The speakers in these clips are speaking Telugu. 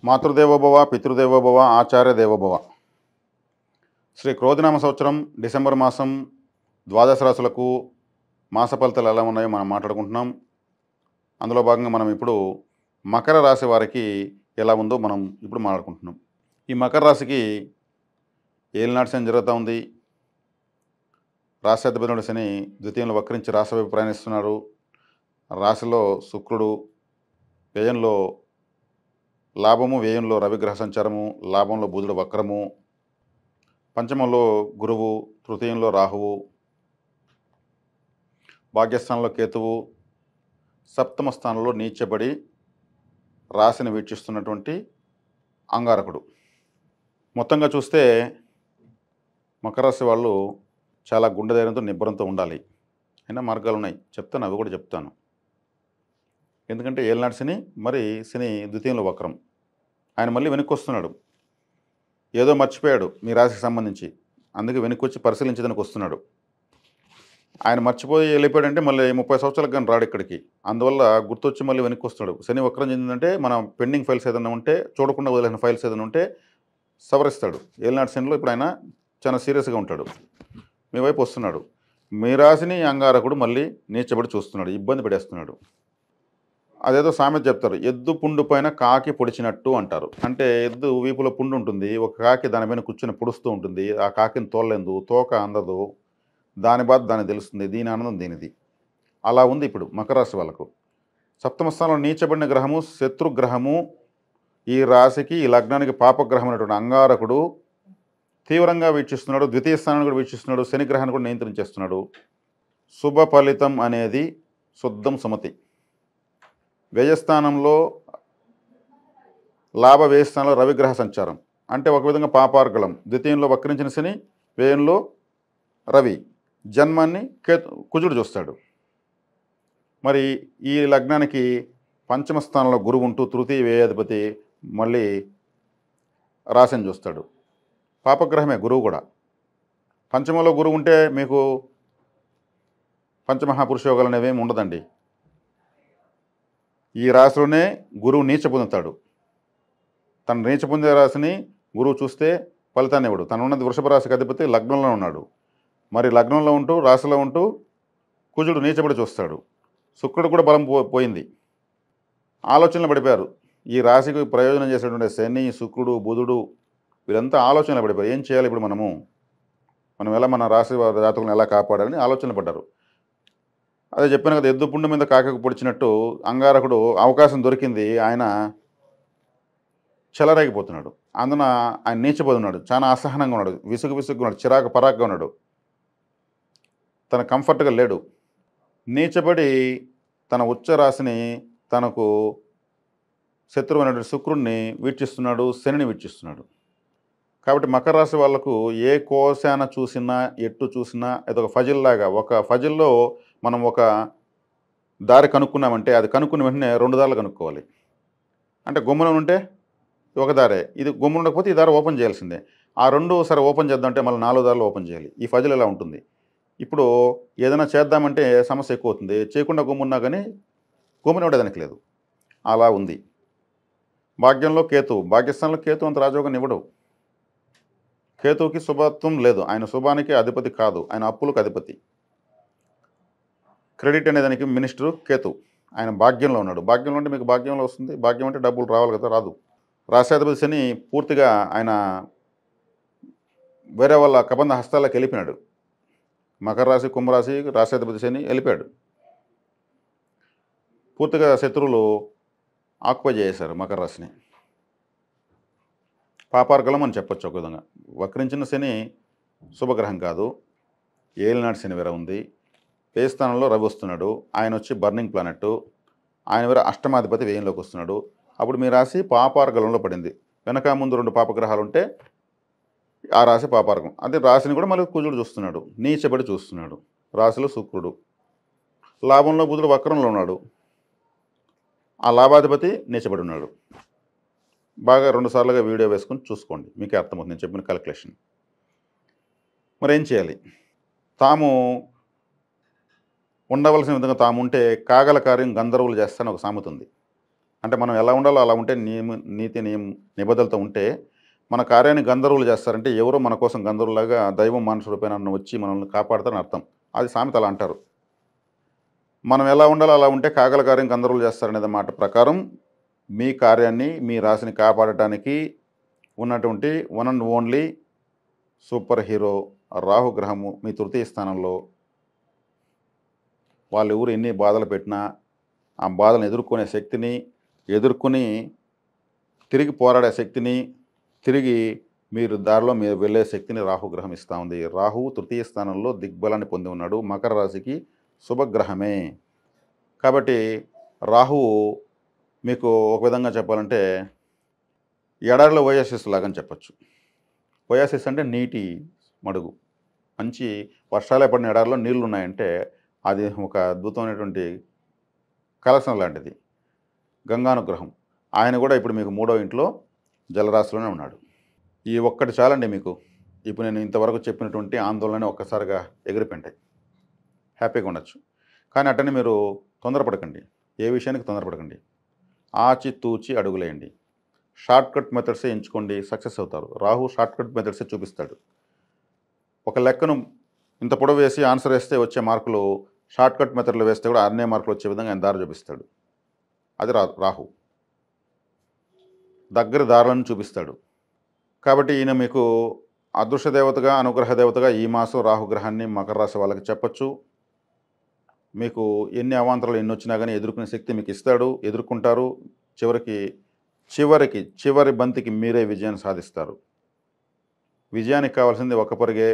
మాతృదేవోభవ పితృదేవోభవ ఆచార్య దేవోభవ. శ్రీ క్రోధినామ సంవత్సరం డిసెంబర్ మాసం ద్వాదశ రాశులకు మాస ఫలితాలు ఎలా ఉన్నాయో మనం మాట్లాడుకుంటున్నాం. అందులో భాగంగా మనం ఇప్పుడు మకర రాశి వారికి ఎలా ఉందో మనం ఇప్పుడు మాట్లాడుకుంటున్నాం. ఈ మకర రాశికి ఏలినాటి శని జరుగుతూ ఉంది. రాశ్యాధిపతి శని ద్వితీయంలో వక్రించి రాశి వైపు ప్రయాణిస్తున్నారు. రాశిలో శుక్రుడు, వ్యయంలో లాభము, వ్యయంలో రవిగ్రహ సంచారము, లాభంలో బుధుడు వక్రము, పంచమంలో గురువు, తృతీయంలో రాహువు, భాగ్యస్థానంలో కేతువు, సప్తమ స్థానంలో నీచబడి రాశిని వీక్షిస్తున్నటువంటి అంగారకుడు. మొత్తంగా చూస్తే మకర రాశి వాళ్ళు చాలా గుండె ధైర్యంతో నిబ్బరంతో ఉండాలి. అయినా మార్గాలు ఉన్నాయి, చెప్తాను, అవి కూడా చెప్తాను. ఎందుకంటే ఏలినాటి శని, మరి శని ద్వితీయంలో వక్రం, ఆయన మళ్ళీ వెనక్కి వస్తున్నాడు. ఏదో మర్చిపోయాడు మీ రాశికి సంబంధించి, అందుకే వెనక్కి వచ్చి పరిశీలించడానికి వస్తున్నాడు. ఆయన మర్చిపోయి వెళ్ళిపోయాడంటే మళ్ళీ 30 సంవత్సరాలకు కానీ రాడు ఇక్కడికి. అందువల్ల గుర్తొచ్చి మళ్ళీ వెనక్కి వస్తున్నాడు. శని వక్రం చెందిందంటే మన పెండింగ్ ఫైల్స్ ఏదైనా ఉంటే, చూడకుండా వదిలేసిన ఫైల్స్ ఏదైనా ఉంటే సవరిస్తాడు. ఏలినాటి శనిలో ఇప్పుడు ఆయన చాలా సీరియస్గా ఉంటాడు. మీ వైపు వస్తున్నాడు. మీ రాశిని అంగారకుడు మళ్ళీ నీచబడి చూస్తున్నాడు, ఇబ్బంది పడేస్తున్నాడు. అదేదో సామెత చెప్తారు, ఎద్దు పుండు పైన కాకి పొడిచినట్టు అంటారు. అంటే ఎద్దు వీపులో పుండు ఉంటుంది, ఒక కాకి దాని పైన కూర్చొని పొడుస్తూ ఉంటుంది. ఆ కాకిని తోలలేదు, తోక అందదు, దాని బాధ దానికి తెలుస్తుంది, దీని ఆనందం దీనిది. అలా ఉంది ఇప్పుడు మకర రాశి వాళ్ళకు. సప్తమ స్థానంలో నీచబడిన గ్రహము శత్రుగ్రహము. ఈ రాశికి, ఈ లగ్నానికి పాపగ్రహం అనేటువంటి అంగారకుడు తీవ్రంగా వీక్షిస్తున్నాడు. ద్వితీయ స్థానాన్ని కూడా వీక్షిస్తున్నాడు. శని గ్రహాన్ని కూడా నియంత్రించేస్తున్నాడు. శుభ ఫలితం అనేది శుద్ధం సుమతి. వ్యయస్థానంలో లాభ వ్యయస్థానంలో రవిగ్రహ సంచారం, అంటే ఒక విధంగా పాపార్గళం. ద్వితీయంలో వక్రించిన శని, వ్యయంలో రవి, జన్మాన్ని కుజుడు చూస్తాడు. మరి ఈ లగ్నానికి పంచమ స్థానంలో గురువు ఉంటూ తృతీయ వ్యయాధిపతి మళ్ళీ రాశిని చూస్తాడు. పాపగ్రహమే గురువు కూడా. పంచమంలో గురువు ఉంటే మీకు పంచమహాపురుషయోగాలు అనేవి ఏమి ఉండదండి. ఈ రాశిలోనే గురువు నీచ పొందుతాడు. తన నీచ పొందే రాశిని గురువు చూస్తే ఫలితాన్ని ఇవ్వడు. తను ఉన్నది వృషభ రాశికి అధిపతి, లగ్నంలో ఉన్నాడు. మరి లగ్నంలో ఉంటూ రాశిలో ఉంటూ కుజుడు నీచబడి చూస్తాడు. శుక్రుడు కూడా బలం పోయింది. ఆలోచనలు పడిపోయారు. ఈ రాశికి ప్రయోజనం చేసేటువంటి శని, శుక్రుడు, బుధుడు వీళ్ళంతా ఆలోచనలు పడిపోయారు. ఏం చేయాలి ఇప్పుడు మనం ఎలా మన రాశి జాతకులను ఎలా కాపాడాలని ఆలోచనలు పడ్డారు. అదే చెప్పాను కదా, ఎద్దు పుండు మీద కాకకు పొడిచినట్టు అంగారకుడు అవకాశం దొరికింది, ఆయన చెలరేగిపోతున్నాడు. అందున ఆయన నీచపోతున్నాడు, చాలా అసహనంగా ఉన్నాడు, విసుగుగా ఉన్నాడు, చిరాకు పరాకుగా ఉన్నాడు, తన కంఫర్ట్గా లేడు. నీచబడి తన ఉచ్చ రాశిని, తనకు శత్రువు అయినటువంటి శుక్రుడిని వీక్షిస్తున్నాడు, శనిని వీక్షిస్తున్నాడు. కాబట్టి మకర రాశి వాళ్లకు ఏ కోశాన చూసినా, ఎట్టు చూసినా ఇది ఒక ఫజిల్ లాగా. ఒక ఫజిల్లో మనం ఒక దారి కనుక్కున్నామంటే అది కనుక్కున్న వెంటనే 2 దారులు కనుక్కోవాలి. అంటే గుమ్మనం ఉంటే ఒక దారే, ఇది గుమ్మం ఉండకపోతే ఈ దారి ఓపెన్ చేయాల్సిందే. ఆ 2 సరే ఓపెన్ చేద్దామంటే మళ్ళీ 4 దారులు ఓపెన్ చేయాలి. ఈ ఫజిల్ ఎలా ఉంటుంది. ఇప్పుడు ఏదైనా చేద్దామంటే సమస్య ఎక్కువ అవుతుంది. చేయకుండా గుమ్మున్నా కానీ గుమ్మనివ్వడానికి లేదు. అలా ఉంది. భాగ్యంలో కేతు, భాగ్యస్థానంలో కేతు అంత రాజయోగాన్ని ఇవ్వడు. కేతువుకి శుభత్వం లేదు. ఆయన శుభానికి అధిపతి కాదు, ఆయన అప్పులకు అధిపతి. క్రెడిట్ అనే దానికి మినిస్టరు కేతు. ఆయన భాగ్యంలో ఉన్నాడు. భాగ్యంలో అంటే మీకు భాగ్యంలో వస్తుంది. భాగ్యం అంటే డబ్బులు రావాలి కదా, రాదు. రాశ్యాధిపతి శని పూర్తిగా ఆయన వేరే వాళ్ళ కబంధ హస్తాలకు వెళ్ళిపోయినాడు. మకర రాశి, కుంభరాశి రాశ్యాధిపతి శని వెళ్ళిపోయాడు. పూర్తిగా శత్రువులు ఆక్యుపై చేశారు మకర రాశిని. పాపార్గలం అని చెప్పొచ్చు ఒక విధంగా. వక్రించిన శని శుభగ్రహం కాదు. ఏలినాటి శని వేరే ఉంది. ఏ స్థానంలో రవి వస్తున్నాడు, ఆయన వచ్చి బర్నింగ్ ప్లానెట్, ఆయన వేరే అష్టమాధిపతి వ్యయంలోకి వస్తున్నాడు. అప్పుడు మీ రాశి పాపార్గలంలో పడింది. వెనక ముందు 2 పాపగ్రహాలు ఉంటే ఆ రాశి పాపార్గం. అదే రాశిని కూడా మళ్ళీ కుజుడు చూస్తున్నాడు, నీచబడి చూస్తున్నాడు. రాశిలో శుక్రుడు, లాభంలో బుధుడు వక్రంలో ఉన్నాడు, ఆ లాభాధిపతి నీచబడి ఉన్నాడు. బాగా 2 సార్లుగా వీడియో వేసుకొని చూసుకోండి, మీకే అర్థమవుతుంది నేను చెప్పిన క్యాలిక్యులేషన్. మరి ఏం చేయాలి. తాము ఉండవలసిన విధంగా తాము ఉంటే కాగల కార్యం గంధర్వులు చేస్తానని ఒక సామెత ఉంది. అంటే మనం ఎలా ఉండాలో అలా ఉంటే నిబద్ధతలతో ఉంటే మన కార్యాన్ని గంధర్వులు చేస్తారంటే ఎవరో మన కోసం గంధర్వులాగా దైవం మానుష రూపేణ వచ్చి మనల్ని కాపాడతారని అర్థం. అది సామెత అలా అంటారు. మనం ఎలా ఉండాలో అలా ఉంటే కాగల కార్యం గంధర్వులు చేస్తారనేది మాట ప్రకారం మీ కార్యాన్ని, మీ రాశిని కాపాడటానికి ఉన్నటువంటి one and only superhero రాహుగ్రహము మీ తృతీయ స్థానంలో. వాళ్ళు ఎవరు ఎన్ని బాధలు పెట్టినా ఆ బాధలను ఎదుర్కొనే శక్తిని, ఎదుర్కొని తిరిగి పోరాడే శక్తిని, తిరిగి మీరు వెళ్ళే శక్తిని రాహుగ్రహం ఇస్తూ ఉంది. రాహువు తృతీయ స్థానంలో దిగ్బలాన్ని పొంది ఉన్నాడు. మకర రాశికి శుభగ్రహమే. కాబట్టి రాహువు మీకు ఒక విధంగా చెప్పాలంటే ఎడారిలో ఓయాసిస్ లాగని చెప్పచ్చు. ఓయాసిస్ అంటే నీటి మడుగు. మంచి వర్షాలే పడిన ఎడారిలో నీళ్లు ఉన్నాయంటే అది ఒక అద్భుతమైనటువంటి కలశం లాంటిది. గంగానుగ్రహం. ఆయన కూడా ఇప్పుడు మీకు 3వ ఇంట్లో జలరాశిలోనే ఉన్నాడు. ఈ ఒక్కటి చాలండి మీకు. ఇప్పుడు నేను ఇంతవరకు చెప్పినటువంటి ఆందోళన ఒక్కసారిగా ఎగిరిపోయింటాయి. హ్యాపీగా ఉండొచ్చు. కానీ అట్టని మీరు తొందరపడకండి. ఏ విషయానికి తొందరపడకండి. ఆచితూచి అడుగులేయండి. షార్ట్కట్ మెథడ్సే ఎంచుకోండి, సక్సెస్ అవుతారు. రాహు షార్ట్కట్ మెథడ్సే చూపిస్తాడు. ఒక లెక్కను ఇంత పొడవు వేసి ఆన్సర్ వేస్తే వచ్చే మార్కులు షార్ట్కట్ మెథడ్లో వేస్తే కూడా అన్నే మార్కులు వచ్చే విధంగా ఆయన దారి చూపిస్తాడు. అది రాహు దగ్గర దారులను చూపిస్తాడు. కాబట్టి ఈయన మీకు అదృష్ట దేవతగా, అనుగ్రహ దేవతగా ఈ మాసం రాహుగ్రహాన్ని మకర రాశి వాళ్ళకి చెప్పచ్చు. మీకు ఎన్ని అవాంతరాలు ఎన్ని వచ్చినా కానీ ఎదుర్కొనే శక్తి మీకు ఇస్తాడు. ఎదుర్కొంటారు. చివరి బంతికి మీరే విజయాన్ని సాధిస్తారు. విజయానికి కావాల్సింది ఒక పరిగే,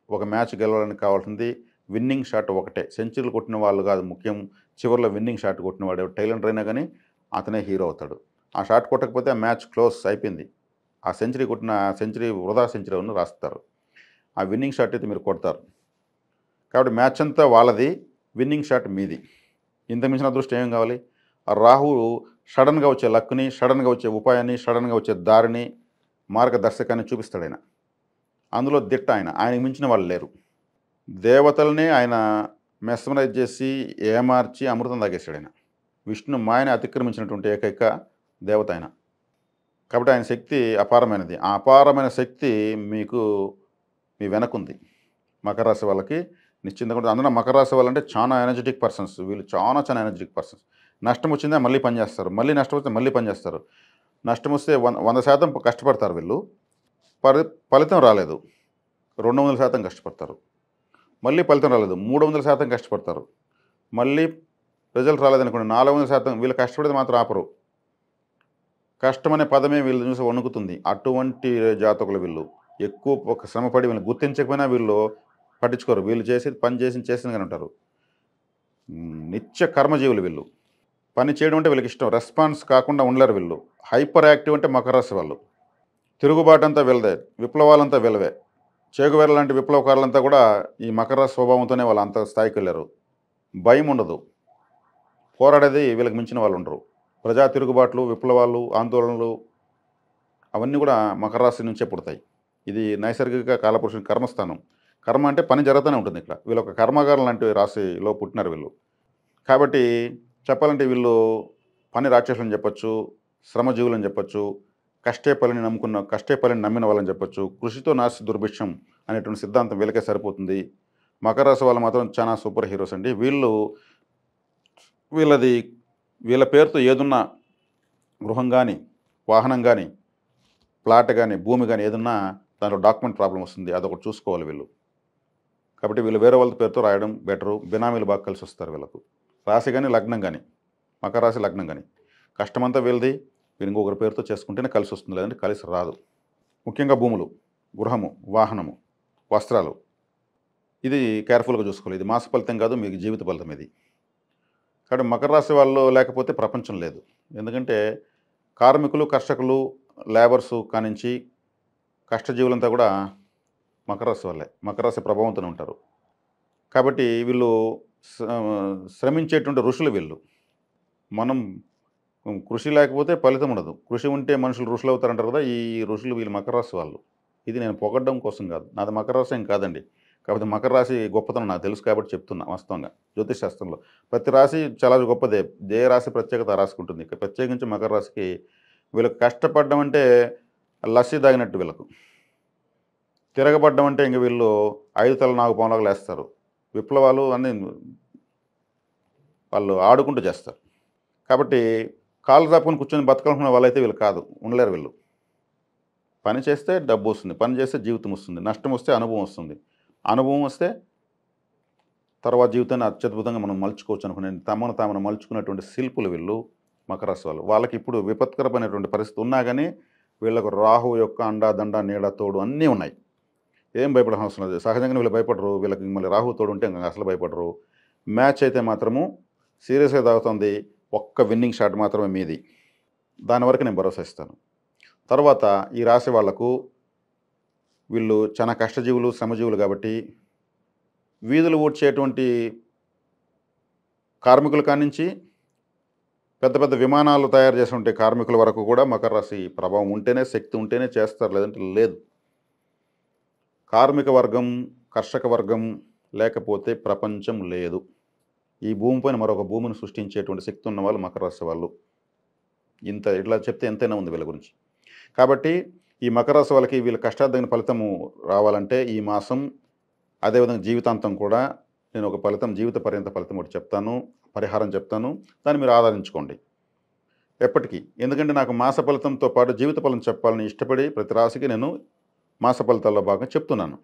ఒక మ్యాచ్ గెలవడానికి కావాల్సింది విన్నింగ్ షాట్ ఒకటే. సెంచరీలు కొట్టిన వాళ్ళు కాదు ముఖ్యం, చివరిలో విన్నింగ్ షాట్ కొట్టినవాడు టైలెంట్ అయినా కానీ అతనే హీరో అవుతాడు. ఆ షాట్ కొట్టకపోతే ఆ మ్యాచ్ క్లోజ్ అయిపోయింది. ఆ సెంచరీ కొట్టిన సెంచరీ వృధా సెంచరీ అని రాస్తారు. ఆ విన్నింగ్ షాట్ అయితే మీరు కొడతారు. కాబట్టి మ్యాచ్ అంతా వాళ్ళది, విన్నింగ్ షాట్ మీది. ఇంత మించిన అదృష్టం ఏం కావాలి? ఆ రాహువు సడన్గా వచ్చే లక్ని, సడన్గా వచ్చే ఉపాయాన్ని, సడన్గా వచ్చే దారిని, మార్గదర్శకాన్ని చూపిస్తాడు ఆయన. అందులో దిట్ట ఆయన. ఆయనకు మించిన వాళ్ళు లేరు. దేవతల్ని ఆయన మెస్మరైజ్ చేసి ఏమార్చి అమృతం తాగేశాడు ఆయన. విష్ణు మాయని అతిక్రమించినటువంటి ఏకైక దేవత ఆయన. కాబట్టి ఆయన శక్తి అపారమైనది. ఆ అపారమైన శక్తి మీకు మీ వెనకుంది. మకర రాశి వాళ్ళకి నిశ్చింతగా ఉంటుంది. అందులో మకర రాశి వాళ్ళంటే చాలా ఎనర్జెటిక్ పర్సన్స్. వీళ్ళు చాలా ఎనర్జెటిక్ పర్సన్స్. నష్టం వచ్చిందా మళ్ళీ పనిచేస్తారు, మళ్ళీ నష్టం వస్తే మళ్ళీ పనిచేస్తారు. నష్టం వస్తే 100% కష్టపడతారు వీళ్ళు. ఫలితం రాలేదు, 200% కష్టపడతారు. మళ్ళీ ఫలితం రాలేదు, 300% కష్టపడతారు. మళ్ళీ రిజల్ట్ రాలేదనుకోండి, 400%. వీళ్ళు కష్టపడేది మాత్రం ఆపరు. కష్టం అనే పదమే వీళ్ళు చూసి వణుకుతుంది. అటువంటి జాతకులు వీళ్ళు. ఎక్కువ ఒక శ్రమపడి వీళ్ళు గుర్తించకపోయినా వీళ్ళు పట్టించుకోరు. వీళ్ళు చేసేది పని చేసిందిగానే ఉంటారు. నిత్య కర్మజీవులు వీళ్ళు. పని చేయడం అంటే వీళ్ళకి ఇష్టం. రెస్పాన్స్ కాకుండా ఉండలేరు వీళ్ళు. హైపర్ యాక్టివ్ అంటే మకర రాశి వాళ్ళు. తిరుగుబాటంతా వీళ్ళదే, విప్లవాలంతా వీళ్ళవే. చేగువేర లాంటి విప్లవకారులంతా కూడా ఈ మకర రాశి స్వభావంతోనే వాళ్ళు అంత స్థాయికి వెళ్ళారు. భయం ఉండదు. పోరాడేది వీళ్ళకి మించిన వాళ్ళు ఉండరు. ప్రజా తిరుగుబాట్లు, విప్లవాలు, ఆందోళనలు అవన్నీ కూడా మకర రాశి నుంచే పుడతాయి. ఇది నైసర్గిక కాలపురుషుని కర్మస్థానం. కర్మ అంటే పని జరుగుతూనే ఉంటుంది. ఇక్కడ వీళ్ళు ఒక కర్మగారం లాంటి రాశిలో పుట్టినారు వీళ్ళు. కాబట్టి చెప్పాలంటే వీళ్ళు పని రాక్షసులని చెప్పచ్చు, శ్రమజీవులని చెప్పచ్చు, కష్టే పనిని నమ్మిన వాళ్ళని చెప్పచ్చు. కృషితో నాస్తి దుర్భిక్షం అనేటువంటి సిద్ధాంతం వీళ్ళకే సరిపోతుంది. మకర రాశి వాళ్ళు మాత్రం చాలా సూపర్ హీరోస్ అండి. వీళ్ళ పేరుతో ఏదున్నా, గృహం కానీ, వాహనం కానీ, ప్లాట్ కానీ, భూమి కానీ ఏదున్నా దాంట్లో డాక్యుమెంట్ ప్రాబ్లం వస్తుంది. అదొకటి చూసుకోవాలి వీళ్ళు. కాబట్టి వీళ్ళు వేరే వాళ్ళ పేరుతో రాయడం బెటరు. బినామీలు బాగా కలిసి వస్తారు వీళ్ళకు. రాశి కానీ, లగ్నం కానీ, మకర రాశి లగ్నం కానీ కష్టమంతా వీళ్ళది. వీళ్ళు ఇంకొకరి పేరుతో చేసుకుంటేనే కలిసి వస్తుంది, లేదంటే కలిసి రాదు. ముఖ్యంగా భూములు, గృహము, వాహనము, వస్త్రాలు, ఇది కేర్ఫుల్గా చూసుకోవాలి. ఇది మాస ఫలితం కాదు, మీకు జీవిత ఫలితం ఇది. కాబట్టి మకర రాశి వాళ్ళు లేకపోతే ప్రపంచం లేదు. ఎందుకంటే కార్మికులు, కర్షకులు, లేబర్సు కానించి కష్టజీవులంతా కూడా మకర రాశి వాళ్ళే. మకర రాశి ప్రభావంతోనే ఉంటారు. కాబట్టి వీళ్ళు శ్రమించేటువంటి ఋషులు వీళ్ళు. మనం కృషి లేకపోతే ఫలితం ఉండదు. కృషి ఉంటే మనుషులు ఋషులు అవుతారంటారు కదా. ఈ ఋషులు వీళ్ళు మకర రాశి వాళ్ళు. ఇది నేను పొగడ్డం కోసం కాదు, నాది మకర రాశి ఏం కాదండి. కాకపోతే మకర రాశి గొప్పతనం నాకు తెలుసు కాబట్టి చెప్తున్నా వాస్తవంగా. జ్యోతిష్ శాస్త్రంలో ప్రతి రాశి చాలా గొప్పదే. ఏ రాశి ప్రత్యేకత ఆ రాశికి ఉంటుంది. ప్రత్యేకించి మకర రాశికి వీళ్ళకి కష్టపడ్డం అంటే లస్సీ తాగినట్టు వీళ్ళకు. తిరగబడ్డం అంటే ఇంక వీళ్ళు 5 తల నాగుపాములాగా లేస్తారు. విప్లవాలు అన్నీ వాళ్ళు ఆడుకుంటూ చేస్తారు. కాబట్టి కాళ్ళు చాపుకొని కూర్చొని బతకాలనుకునే వాళ్ళైతే వీళ్ళు కాదు. ఉండలేరు వీళ్ళు. పని చేస్తే డబ్బు వస్తుంది. పని చేస్తే జీవితం వస్తుంది. నష్టం వస్తే అనుభవం వస్తుంది. అనుభవం వస్తే తర్వాత జీవితాన్ని అత్యద్భుతంగా మనం మలుచుకోవచ్చు అనుకునే తమను తాము మలుచుకునేటువంటి శిల్పులు వీళ్ళు మకర రాశి వాళ్ళు. వాళ్ళకి ఇప్పుడు విపత్కరమైనటువంటి పరిస్థితి ఉన్నా కానీ వీళ్ళకు రాహు యొక్క అండా దండ నీడ తోడు అన్నీ ఉన్నాయి. ఏం భయపడాల్సిన అవసరం లేదు. సహజంగానే వీళ్ళు భయపడరు. వీళ్ళకి మళ్ళీ రాహు తోడు ఉంటే ఇంకా అసలు భయపడరు. మ్యాచ్ అయితే మాత్రము సీరియస్గా తాగుతుంది. ఒక్క విన్నింగ్ షాట్ మాత్రమే మీది. దాని వరకు నేను భరోసా ఇస్తాను. తర్వాత ఈ రాశి వాళ్లకు వీళ్ళు చాలా కష్టజీవులు, శ్రమజీవులు కాబట్టి వీధులు ఊడ్చేటువంటి కార్మికుల కానించి పెద్ద పెద్ద విమానాలు తయారు చేసే కార్మికుల వరకు కూడా మకర రాశి ప్రభావం ఉంటేనే, శక్తి ఉంటేనే చేస్తారు, లేదంటే లేదు. కార్మిక వర్గం, కర్షక వర్గం లేకపోతే ప్రపంచం లేదు. ఈ భూమిపైన మరొక భూమిని సృష్టించేటువంటి శక్తి ఉన్న వాళ్ళు మకర రాశి వాళ్ళు. ఇట్లా చెప్తే ఎంతైనా ఉంది వీళ్ళ గురించి. కాబట్టి ఈ మకర రాశి వాళ్ళకి వీళ్ళ కష్టార్థమైన ఫలితము రావాలంటే ఈ మాసం, అదేవిధంగా జీవితాంతం కూడా నేను ఒక ఫలితం, జీవిత పర్యంత ఫలితం ఒకటి చెప్తాను, పరిహారం చెప్తాను. దాన్ని మీరు ఆదరించుకోండి ఎప్పటికీ. ఎందుకంటే నాకు మాస ఫలితంతో పాటు జీవిత ఫలితం చెప్పాలని ఇష్టపడి ప్రతి రాశికి నేను మాస ఫలితాల్లో భాగంగా చెప్తున్నాను.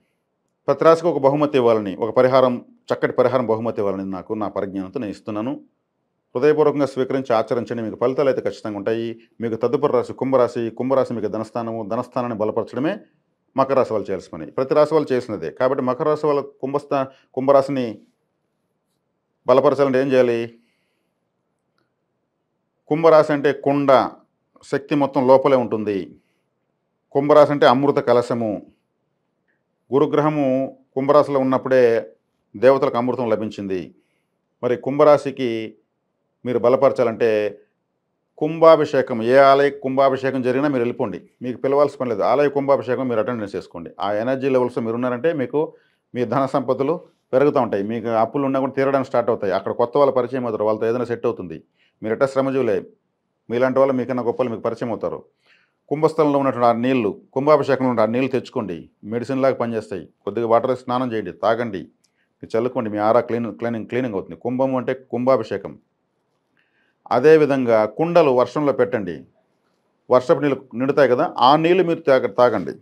ప్రతి రాశికి ఒక బహుమతి ఇవ్వాలని, ఒక పరిహారం, చక్కటి పరిహారం బహుమతి ఇవ్వాలని నాకు నా పరిజ్ఞానంతో నేను ఇస్తున్నాను. హృదయపూర్వకంగా స్వీకరించి ఆచరించండి. మీకు ఫలితాలు అయితే ఖచ్చితంగా ఉంటాయి. మీకు తదుపరి రాశి కుంభరాశి. కుంభరాశి మీకు ధనస్థానము. ధనస్థానాన్ని బలపరచడమే మకర రాశి వాళ్ళు చేయాల్సిన పని. ప్రతి రాశి వాళ్ళు చేసినదే. కాబట్టి మకర రాశి వాళ్ళ కుంభరాశిని బలపరచాలంటే ఏం చేయాలి? కుంభరాశి అంటే కుండ, శక్తి మొత్తం లోపలే ఉంటుంది. కుంభరాశి అంటే అమృత కలశము. గురుగ్రహము కుంభరాశిలో ఉన్నప్పుడే దేవతలకు అమృతం లభించింది. మరి కుంభరాశికి మీరు బలపరచాలంటే కుంభాభిషేకం, ఏ ఆలయ కుంభాభిషేకం జరిగినా మీరు వెళ్ళిపోండి. మీకు పిలవాల్సిన పని లేదు. ఆలయ కుంభాభిషేకం మీరు అటెండెన్స్ చేసుకోండి. ఆ ఎనర్జీ లెవెల్స్ మీరు ఉన్నారంటే మీకు మీ ధన సంపదలు పెరుగుతూ ఉంటాయి. మీకు అప్పులు ఉన్నా కూడా తీరడానికి స్టార్ట్ అవుతాయి. అక్కడ కొత్త వాళ్ళ పరిచయం అవుతారు. వాళ్ళతో ఏదైనా సెట్ అవుతుంది. మీరు ఎట్టా శ్రమజీవులే. మీలాంటి వాళ్ళు మీకన్నా గొప్పలు మీకు పరిచయం అవుతారు. కుంభస్థలంలో ఉన్నటువంటి ఆ నీళ్లు, కుంభాభిషేకంలో ఉన్న ఆ నీళ్లు తెచ్చుకోండి. మెడిసిన్ లాగా పనిచేస్తాయి. కొద్దిగా వాటర్ స్నానం చేయండి, తాగండి, మీరు చల్లుకోండి. మీ ఆరా క్లీనింగ్ అవుతుంది. కుంభము అంటే కుంభాభిషేకం. అదేవిధంగా కుండలు వర్షంలో పెట్టండి. వర్షపు నీళ్ళు నిండుతాయి కదా, ఆ నీళ్ళు మీరు తాగండి.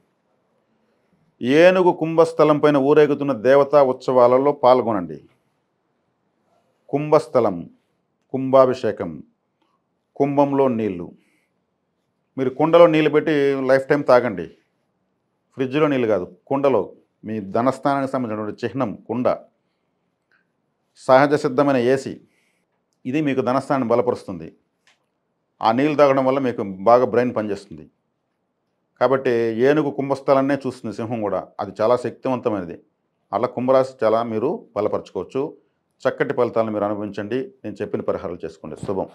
ఏనుగు కుంభస్థలం పైన ఊరేగుతున్న దేవతా ఉత్సవాలలో పాల్గొనండి. కుంభస్థలం, కుంభాభిషేకం, కుంభంలో నీళ్లు. మీరు కుండలో నీళ్ళు పెట్టి లైఫ్ టైం తాగండి. ఫ్రిడ్జ్లో నీళ్ళు కాదు, కుండలో. మీ ధనస్థానానికి సంబంధించినటువంటి చిహ్నం కుండ. సహజ సిద్ధమైన ఏసీ. ఇది మీకు ధనస్థానాన్ని బలపరుస్తుంది. ఆ నీళ్ళు తాగడం వల్ల మీకు బాగా బ్రెయిన్ పనిచేస్తుంది. కాబట్టి ఏనుగు కుంభస్థలాన్నే చూస్తుంది సింహం కూడా. అది చాలా శక్తివంతమైనది. అలా కుంభరాశి చాలా మీరు బలపరచుకోవచ్చు. చక్కటి ఫలితాలను మీరు అనుభవించండి. నేను చెప్పిన పరిహారాలు చేసుకోండి. శుభం.